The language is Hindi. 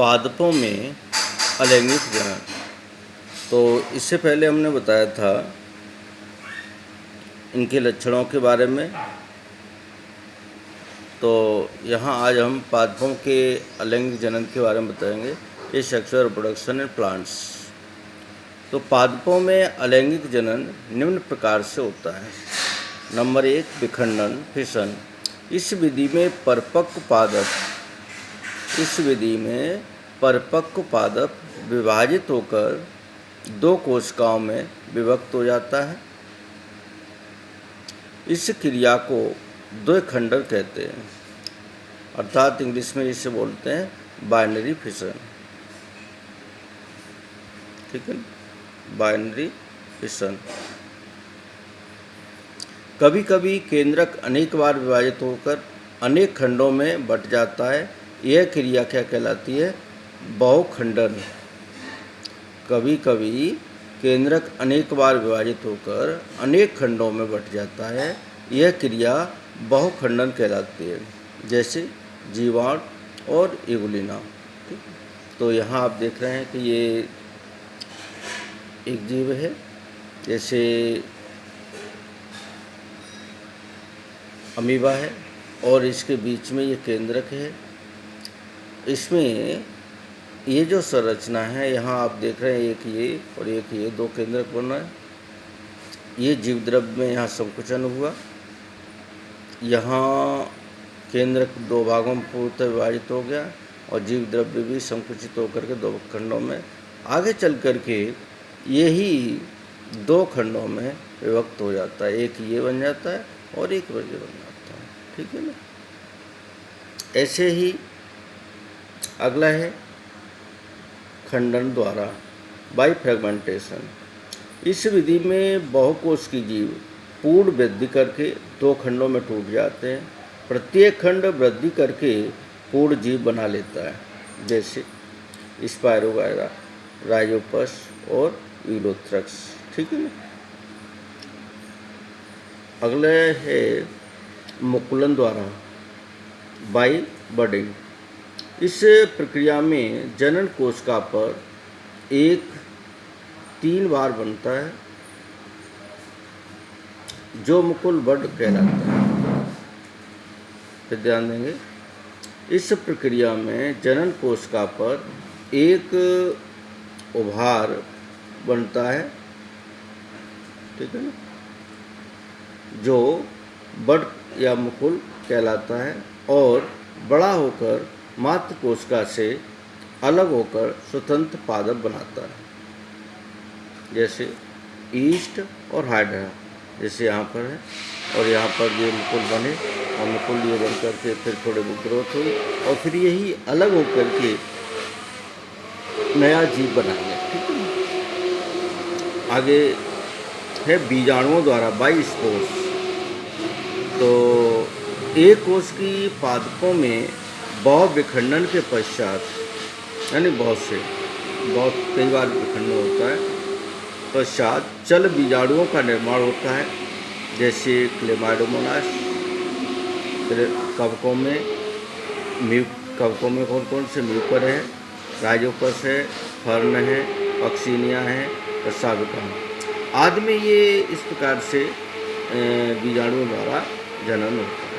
पादपों में अलैंगिक जनन। तो इससे पहले हमने बताया था इनके लक्षणों के बारे में। तो यहाँ आज हम पादपों के अलैंगिक जनन के बारे में बताएंगे। ये सेक्सुअल रिप्रोडक्शन इन प्लांट्स। तो पादपों में अलैंगिक जनन निम्न प्रकार से होता है। नंबर 1, विखंडन, फिशन। इस विधि में परिपक्व पादप विभाजित होकर 2 कोशिकाओं में विभक्त हो जाता है। इस क्रिया को द्विखंडन कहते हैं, अर्थात इंग्लिश में इसे बोलते हैं बाइनरी फिशन। ठीक है, बाइनरी फिशन। कभी कभी केंद्रक अनेक बार विभाजित होकर अनेक खंडों में बंट जाता है। यह क्रिया क्या कहलाती है? बहुखंडन। कभी कभी केंद्रक अनेक बार विभाजित होकर अनेक खंडों में बंट जाता है। यह क्रिया बहुखंडन कहलाती है, जैसे जीवाणु और इगुलिना। ठीक, तो यहाँ आप देख रहे हैं कि ये एक जीव है, जैसे अमीबा है, और इसके बीच में ये केंद्रक है। इसमें ये जो संरचना है, यहाँ आप देख रहे हैं एक ये और एक ये 2 केंद्रक बन रहा है। ये जीव द्रव्य में यहाँ संकुचन हुआ। यहाँ केंद्रक 2 भागों में पूर्णतः विभाजित हो गया और जीव द्रव्य भी संकुचित होकर के 2 खंडों में आगे चल कर के यही 2 खंडों में विभक्त हो जाता है। एक ये बन जाता है और एक ये बन जाता है। ठीक है ना। ऐसे ही अगला है खंडन द्वारा, बाई फ्रेगमेंटेशन। इस विधि में बहुकोश की जीव पूर्ण वृद्धि करके 2 खंडों में टूट जाते हैं। प्रत्येक खंड वृद्धि करके पूर्ण जीव बना लेता है, जैसे स्पायरोगायरा, राइजोपस और यूलोथ्रक्स। ठीक है ना। अगले है मुकुलन द्वारा, बाई बडिंग। इस प्रक्रिया में जनन कोशिका पर 3 बार बनता है, जो मुकुल बड कहलाता है। फिर ध्यान देंगे, इस प्रक्रिया में जनन कोशिका पर एक उभार बनता है, ठीक है ना, जो बड या मुकुल कहलाता है और बड़ा होकर मात्र कोशिका से अलग होकर स्वतंत्र पादप बनाता है, जैसे ईस्ट और हाइड्रा, जैसे यहाँ पर है। और यहाँ पर ये मुकुल बने और मुकुल ये बन करके फिर थोड़े बहुत ग्रोथ हुई और फिर यही अलग होकर के नया जीव बनाएंगे। ठीक है। आगे है बीजाणुओं द्वारा, बाई स्पोर्स। तो एक कोश की पादपों में बहु विखंडन के पश्चात, यानी बहुत कई बार विखंडन होता है, पश्चात चल बीजाणुओं का निर्माण होता है, जैसे क्लेमाइडोमोनास। कवकों में कौन कौन से? म्यूकर है, राइजोपस है, फर्न है, पक्सिनिया है, प्रसाविका है आदि में ये इस प्रकार से बीजाणुओं द्वारा जनन होता है।